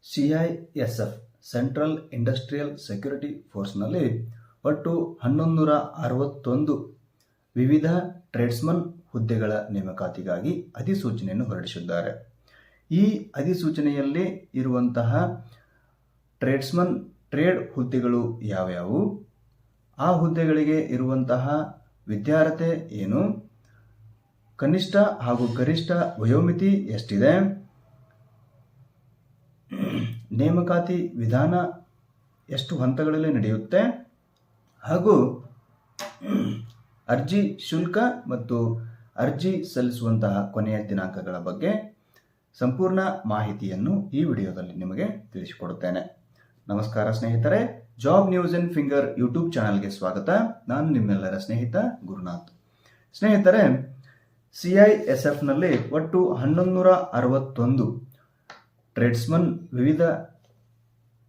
CISF central industrial security ಫೋರ್ಸ್ನಲ್ಲಿ ಒಟ್ಟು 1161 ವಿವಿಧ tradesman ಹುದ್ದೆಗಳ ನೇಮಕಾತಿಗಾಗಿ ಅಧಿಸೂಚನೆಯನ್ನು ಹೊರಡಿಸಿದ್ದಾರೆ. ಈ ಅಧಿಸೂಚನೆಯಲ್ಲಿ ಇರುವಂತಹ ಟ್ರೇಡ್ ಹುದ್ದೆಗಳು ಯಾವ್ಯಾವು, ಆ ಹುದ್ದೆಗಳಿಗೆ ಇರುವಂತಹ ವಿದ್ಯಾರ್ಹತೆ ಏನು, ಕನಿಷ್ಠ ಹಾಗೂ ಗರಿಷ್ಠ ವಯೋಮಿತಿ ಎಷ್ಟಿದೆ, ನೇಮಕಾತಿ ವಿಧಾನ ಎಷ್ಟು ಹಂತಗಳಲ್ಲಿ ನಡೆಯುತ್ತೆ, ಹಾಗೂ ಅರ್ಜಿ ಶುಲ್ಕ ಮತ್ತು ಅರ್ಜಿ ಸಲ್ಲಿಸುವಂತಹ ಕೊನೆಯ ದಿನಾಂಕಗಳ ಬಗ್ಗೆ ಸಂಪೂರ್ಣ ಮಾಹಿತಿಯನ್ನು ಈ ವಿಡಿಯೋದಲ್ಲಿ ನಿಮಗೆ ತಿಳಿಸಿಕೊಡುತ್ತೇನೆ. ನಮಸ್ಕಾರ ಸ್ನೇಹಿತರೆ, ಜಾಬ್ ನ್ಯೂಸ್ ಇನ್ ಫಿಂಗರ್ ಯೂಟ್ಯೂಬ್ ಚಾನಲ್ಗೆ ಸ್ವಾಗತ. ನಾನು ನಿಮ್ಮೆಲ್ಲರ ಸ್ನೇಹಿತ ಗುರುನಾಥ್. ಸ್ನೇಹಿತರೆ, CISFನಲ್ಲಿ ಒಟ್ಟು 1161 ಟ್ರೇಡ್ಸ್ಮನ್ ವಿವಿಧ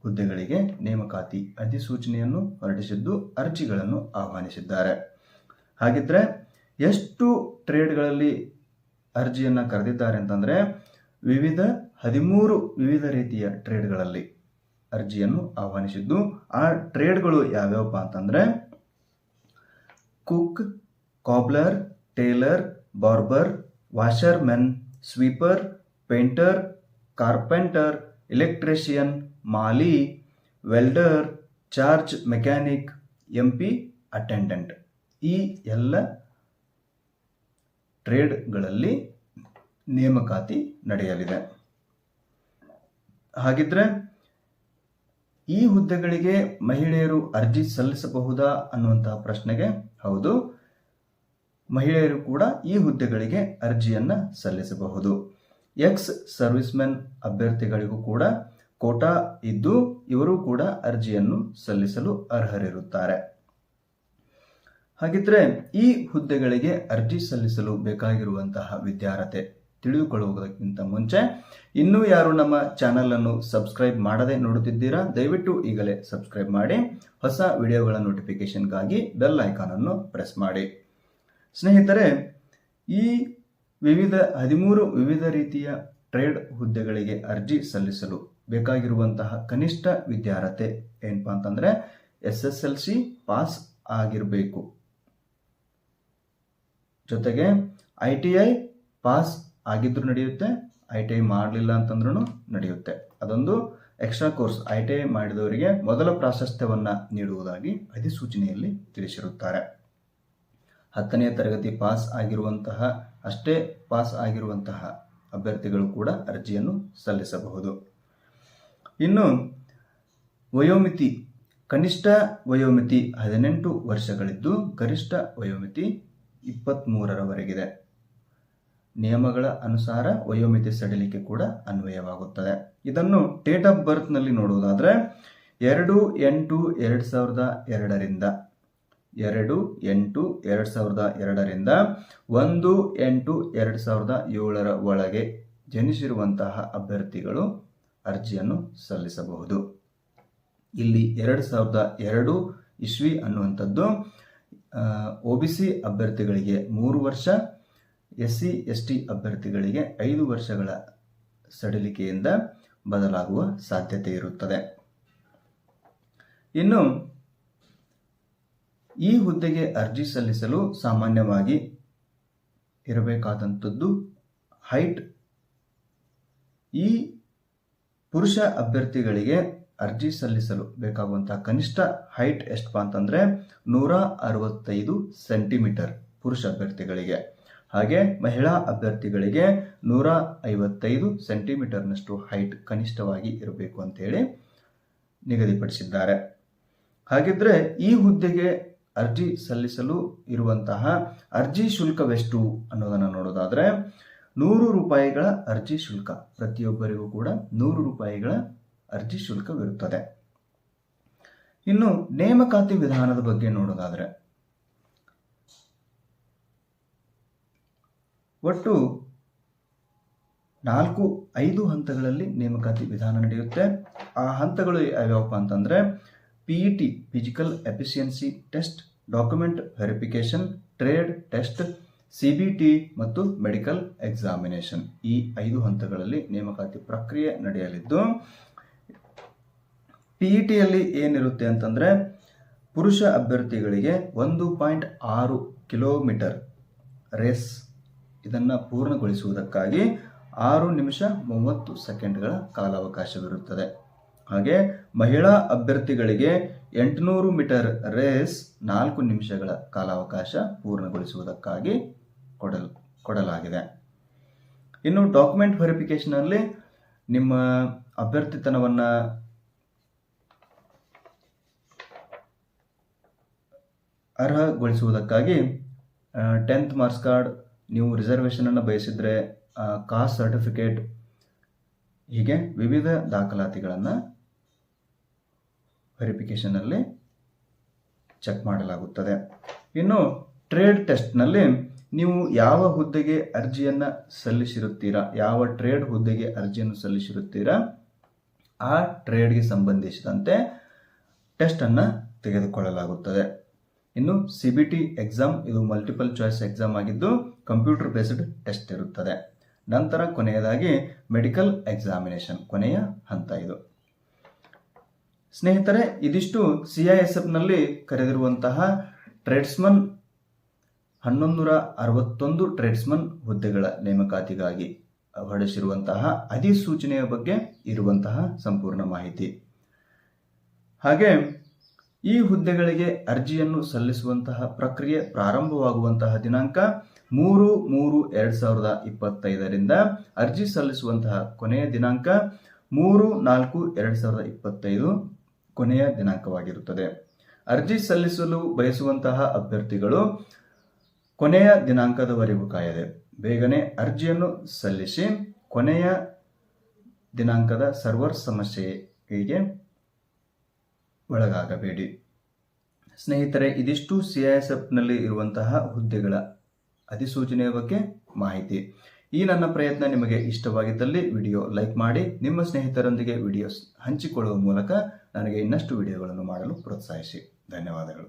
ಹುದ್ದೆಗಳಿಗೆ ನೇಮಕಾತಿ ಅಧಿಸೂಚನೆಯನ್ನು ಹೊರಡಿಸಿದ್ದು ಅರ್ಜಿಗಳನ್ನು ಆಹ್ವಾನಿಸಿದ್ದಾರೆ. ಹಾಗಿದ್ರೆ ಎಷ್ಟು ಟ್ರೇಡ್ಗಳಲ್ಲಿ ಅರ್ಜಿಯನ್ನು ಕರೆದಿದ್ದಾರೆ ಅಂತಂದರೆ 13 ವಿವಿಧ ರೀತಿಯ ಟ್ರೇಡ್ಗಳಲ್ಲಿ ಅರ್ಜಿಯನ್ನು ಆಹ್ವಾನಿಸಿದ್ದು, ಆ ಟ್ರೇಡ್ಗಳು ಯಾವ್ಯಾವಪ್ಪ ಅಂತಂದರೆ cook, cobbler, tailor, barber, washermen, sweeper, painter, carpenter, electrician, mali, welder, charge mechanic, MP attendant. ಈ ಎಲ್ಲ ಟ್ರೇಡ್ಗಳಲ್ಲಿ ನೇಮಕಾತಿ ನಡೆಯಲಿದೆ. ಹಾಗಿದ್ರೆ ಈ ಹುದ್ದೆಗಳಿಗೆ ಮಹಿಳೆಯರು ಅರ್ಜಿ ಸಲ್ಲಿಸಬಹುದಾ ಅನ್ನುವಂತಹ ಪ್ರಶ್ನೆಗೆ ಹೌದು, ಮಹಿಳೆಯರು ಕೂಡ ಈ ಹುದ್ದೆಗಳಿಗೆ ಅರ್ಜಿಯನ್ನು ಸಲ್ಲಿಸಬಹುದು. ಎಕ್ಸ್ ಸರ್ವಿಸ್ಮೆನ್ ಅಭ್ಯರ್ಥಿಗಳಿಗೂ ಕೂಡ ಕೋಟಾ ಇದ್ದು ಇವರು ಕೂಡ ಅರ್ಜಿಯನ್ನು ಸಲ್ಲಿಸಲು ಅರ್ಹರಿರುತ್ತಾರೆ. ಹಾಗಿದ್ರೆ ಈ ಹುದ್ದೆಗಳಿಗೆ ಅರ್ಜಿ ಸಲ್ಲಿಸಲು ಬೇಕಾಗಿರುವಂತಹ ವಿದ್ಯಾರ್ಹತೆ ತಿಳಿದುಕೊಳ್ಳುವುದಕ್ಕಿಂತ ಮುಂಚೆ ಇನ್ನೂ ಯಾರು ನಮ್ಮ ಚಾನಲ್ ಅನ್ನು ಸಬ್ಸ್ಕ್ರೈಬ್ ಮಾಡದೆ ನೋಡುತ್ತಿದ್ದೀರಾ, ದಯವಿಟ್ಟು ಈಗಲೇ ಸಬ್ಸ್ಕ್ರೈಬ್ ಮಾಡಿ. ಹೊಸ ವಿಡಿಯೋಗಳ ನೋಟಿಫಿಕೇಶನ್ಗಾಗಿ ಬೆಲ್ ಐಕಾನ್ ಅನ್ನು ಪ್ರೆಸ್ ಮಾಡಿ. ಸ್ನೇಹಿತರೆ, ಈ 13 ವಿವಿಧ ರೀತಿಯ ಟ್ರೇಡ್ ಹುದ್ದೆಗಳಿಗೆ ಅರ್ಜಿ ಸಲ್ಲಿಸಲು ಬೇಕಾಗಿರುವಂತಹ ಕನಿಷ್ಠ ವಿದ್ಯಾರ್ಹತೆ ಏನಪ್ಪಾ ಅಂತಂದ್ರೆ SSLC ಪಾಸ್ ಆಗಿರಬೇಕು. ಜೊತೆಗೆ ITI ಪಾಸ್ ಆಗಿದ್ರು ನಡೆಯುತ್ತೆ, ITI ಮಾಡಲಿಲ್ಲ ಅಂತಂದ್ರೂ ನಡೆಯುತ್ತೆ. ಅದೊಂದು ಎಕ್ಸ್ಟ್ರಾ ಕೋರ್ಸ್ ITI ಮಾಡಿದವರಿಗೆ ಮೊದಲ ಪ್ರಾಶಸ್ತ್ಯವನ್ನ ನೀಡುವುದಾಗಿ ಅಧಿಸೂಚನೆಯಲ್ಲಿ ತಿಳಿಸಿರುತ್ತಾರೆ. 10ನೇ ತರಗತಿ ಪಾಸ್ ಆಗಿರುವಂತಹ ಅಭ್ಯರ್ಥಿಗಳು ಕೂಡ ಅರ್ಜಿಯನ್ನು ಸಲ್ಲಿಸಬಹುದು. ಇನ್ನು ವಯೋಮಿತಿ, ಕನಿಷ್ಠ ವಯೋಮಿತಿ 18 ವರ್ಷಗಳಿದ್ದು ಗರಿಷ್ಠ ವಯೋಮಿತಿ 23ರವರೆಗಿದೆ. ನಿಯಮಗಳ ಅನುಸಾರ ವಯೋಮಿತಿ ಸಡಿಲಿಕೆ ಕೂಡ ಅನ್ವಯವಾಗುತ್ತದೆ. ಇದನ್ನು ಡೇಟ್ ಆಫ್ ಬರ್ತ್ ನಲ್ಲಿ ನೋಡುವುದಾದ್ರೆ 2/8/2002ರಿಂದ 2/8/2002ರಿಂದ 1/8/2007 ಒಳಗೆ ಜನಿಸಿರುವಂತಹ ಅಭ್ಯರ್ಥಿಗಳು ಅರ್ಜಿಯನ್ನು ಸಲ್ಲಿಸಬಹುದು. ಇಲ್ಲಿ 2002 ಇಸ್ವಿ ಅನ್ನುವಂಥದ್ದು OBC ಅಭ್ಯರ್ಥಿಗಳಿಗೆ 3 ವರ್ಷ, SC ST ಅಭ್ಯರ್ಥಿಗಳಿಗೆ 5 ವರ್ಷಗಳ ಸಡಿಲಿಕೆಯಿಂದ ಬದಲಾಗುವ ಸಾಧ್ಯತೆ ಇರುತ್ತದೆ. ಇನ್ನು ಈ ಹುದ್ದೆಗೆ ಅರ್ಜಿ ಸಲ್ಲಿಸಲು ಸಾಮಾನ್ಯವಾಗಿ ಇರಬೇಕಾದಂಥದ್ದು ಹೈಟ್. ಈ ಪುರುಷ ಅಭ್ಯರ್ಥಿಗಳಿಗೆ ಅರ್ಜಿ ಸಲ್ಲಿಸಲು ಬೇಕಾಗುವಂತಹ ಕನಿಷ್ಠ ಹೈಟ್ ಎಷ್ಟಪ್ಪ ಅಂತಂದ್ರೆ 165 ಸೆಂಟಿಮೀಟರ್ ಪುರುಷ ಅಭ್ಯರ್ಥಿಗಳಿಗೆ, ಹಾಗೆ ಮಹಿಳಾ ಅಭ್ಯರ್ಥಿಗಳಿಗೆ 155 ಸೆಂಟಿಮೀಟರ್ನಷ್ಟು ಹೈಟ್ ಕನಿಷ್ಠವಾಗಿ ಇರಬೇಕು ಅಂತ ಹೇಳಿ ನಿಗದಿಪಡಿಸಿದ್ದಾರೆ. ಹಾಗಿದ್ರೆ ಈ ಹುದ್ದೆಗೆ ಅರ್ಜಿ ಸಲ್ಲಿಸಲು ಇರುವಂತಹ ಅರ್ಜಿ ಶುಲ್ಕವೆಷ್ಟು ಅನ್ನೋದನ್ನು ನೋಡೋದಾದ್ರೆ 100 ರೂಪಾಯಿಗಳ ಅರ್ಜಿ ಶುಲ್ಕ, ಪ್ರತಿಯೊಬ್ಬರಿಗೂ ಕೂಡ 100 ರೂಪಾಯಿಗಳ ಅರ್ಜಿ ಶುಲ್ಕವಿರುತ್ತದೆ. ಇನ್ನು ನೇಮಕಾತಿ ವಿಧಾನದ ಬಗ್ಗೆ ನೋಡೋದಾದ್ರೆ ಒಟ್ಟು 4-5 ಹಂತಗಳಲ್ಲಿ ನೇಮಕಾತಿ ವಿಧಾನ ನಡೆಯುತ್ತೆ. ಆ ಹಂತಗಳು ಯಾವ್ಯಾವಪ್ಪ ಅಂತಂದ್ರೆ PET physical efficiency test, document verification, trade test, CBT ಮತ್ತು ಮೆಡಿಕಲ್ ಎಕ್ಸಾಮಿನೇಷನ್. ಈ 5 ಹಂತಗಳಲ್ಲಿ ನೇಮಕಾತಿ ಪ್ರಕ್ರಿಯೆ ನಡೆಯಲಿದ್ದು PETಯಲ್ಲಿ ಏನಿರುತ್ತೆ ಅಂತಂದರೆ ಪುರುಷ ಅಭ್ಯರ್ಥಿಗಳಿಗೆ 1.6 ಕಿಲೋಮೀಟರ್ ರೇಸ್ ಇದನ್ನು ಪೂರ್ಣಗೊಳಿಸುವುದಕ್ಕಾಗಿ 6 ನಿಮಿಷ 30 ಸೆಕೆಂಡ್ಗಳ ಕಾಲಾವಕಾಶವಿರುತ್ತದೆ. ಹಾಗೆ ಮಹಿಳಾ ಅಭ್ಯರ್ಥಿಗಳಿಗೆ 800 ಮೀಟರ್ ರೇಸ್ 4 ನಿಮಿಷಗಳ ಕಾಲಾವಕಾಶ ಪೂರ್ಣಗೊಳಿಸುವುದಕ್ಕಾಗಿ ಕೊಡಲಾಗಿದೆ. ಇನ್ನು ಡಾಕ್ಯುಮೆಂಟ್ ವೆರಿಫಿಕೇಷನಲ್ಲಿ ನಿಮ್ಮ ಅಭ್ಯರ್ಥಿತನವನ್ನು ಅರ್ಹಗೊಳಿಸುವುದಕ್ಕಾಗಿ 10th ಮಾರ್ಕ್ಸ್ ಕಾರ್ಡ್, ನೀವು ರಿಸರ್ವೇಷನನ್ನು ಬಯಸಿದರೆ ಕಾಸ್ಟ್ ಸರ್ಟಿಫಿಕೇಟ್, ಹೀಗೆ ವಿವಿಧ ದಾಖಲಾತಿಗಳನ್ನು ವೆರಿಫಿಕೇಷನಲ್ಲಿ ಚೆಕ್ ಮಾಡಲಾಗುತ್ತದೆ. ಇನ್ನು ಟ್ರೇಡ್ ಟೆಸ್ಟ್ನಲ್ಲಿ ನೀವು ಯಾವ ಹುದ್ದೆಗೆ ಅರ್ಜಿಯನ್ನು ಸಲ್ಲಿಸಿರುತ್ತೀರಾ, ಯಾವ ಟ್ರೇಡ್ ಹುದ್ದೆಗೆ ಅರ್ಜಿಯನ್ನು ಸಲ್ಲಿಸಿರುತ್ತೀರಾ ಆ ಟ್ರೇಡ್ಗೆ ಸಂಬಂಧಿಸಿದಂತೆ ಟೆಸ್ಟನ್ನು ತೆಗೆದುಕೊಳ್ಳಲಾಗುತ್ತದೆ. ಇನ್ನು CBT ಎಕ್ಸಾಮ್, ಇದು ಮಲ್ಟಿಪಲ್ ಚಾಯ್ಸ್ ಎಕ್ಸಾಮ್ ಆಗಿದ್ದು ಕಂಪ್ಯೂಟರ್ ಬೇಸ್ಡ್ ಟೆಸ್ಟ್ ಇರುತ್ತದೆ. ನಂತರ ಕೊನೆಯದಾಗಿ ಮೆಡಿಕಲ್ ಎಕ್ಸಾಮಿನೇಷನ್, ಕೊನೆಯ ಹಂತ ಇದು. ಸ್ನೇಹಿತರೆ, ಇದಿಷ್ಟು CISFನಲ್ಲಿ ಕರೆದಿರುವಂತಹ ಟ್ರೇಡ್ಸ್ಮನ್ 1161 ಟ್ರೇಡ್ಸ್ಮನ್ ಹುದ್ದೆಗಳ ನೇಮಕಾತಿಗಾಗಿ ಹೊರಡಿಸಿರುವಂತಹ ಅಧಿಸೂಚನೆಯ ಬಗ್ಗೆ ಇರುವಂತಹ ಸಂಪೂರ್ಣ ಮಾಹಿತಿ. ಹಾಗೆ ಈ ಹುದ್ದೆಗಳಿಗೆ ಅರ್ಜಿಯನ್ನು ಸಲ್ಲಿಸುವಂತಹ ಪ್ರಕ್ರಿಯೆ ಪ್ರಾರಂಭವಾಗುವಂತಹ ದಿನಾಂಕ 3/3/2025ರಿಂದ ಅರ್ಜಿ ಸಲ್ಲಿಸುವಂತಹ ಕೊನೆಯ ದಿನಾಂಕ 3/4/2025 ಕೊನೆಯ ದಿನಾಂಕವಾಗಿರುತ್ತದೆ. ಅರ್ಜಿ ಸಲ್ಲಿಸಲು ಬಯಸುವಂತಹ ಅಭ್ಯರ್ಥಿಗಳು ಕೊನೆಯ ದಿನಾಂಕದವರೆಗೂ ಕಾಯದೆ ಬೇಗನೆ ಅರ್ಜಿಯನ್ನು ಸಲ್ಲಿಸಿ ಕೊನೆಯ ದಿನಾಂಕದ ಸರ್ವರ್ ಸಮಸ್ಯೆಗೆ ಒಳಗಾಗಬೇಡಿ. ಸ್ನೇಹಿತರೆ, ಇದಿಷ್ಟು CISFನಲ್ಲಿ ಇರುವಂತಹ ಹುದ್ದೆಗಳ ಅಧಿಸೂಚನೆಯ ಬಗ್ಗೆ ಮಾಹಿತಿ. ಈ ನನ್ನ ಪ್ರಯತ್ನ ನಿಮಗೆ ಇಷ್ಟವಾಗಿದ್ದಲ್ಲಿ ವಿಡಿಯೋ ಲೈಕ್ ಮಾಡಿ, ನಿಮ್ಮ ಸ್ನೇಹಿತರೊಂದಿಗೆ ವಿಡಿಯೋಸ್ ಹಂಚಿಕೊಳ್ಳುವ ಮೂಲಕ ನನಗೆ ಇನ್ನಷ್ಟು ವಿಡಿಯೋಗಳನ್ನು ಮಾಡಲು ಪ್ರೋತ್ಸಾಹಿಸಿ. ಧನ್ಯವಾದಗಳು.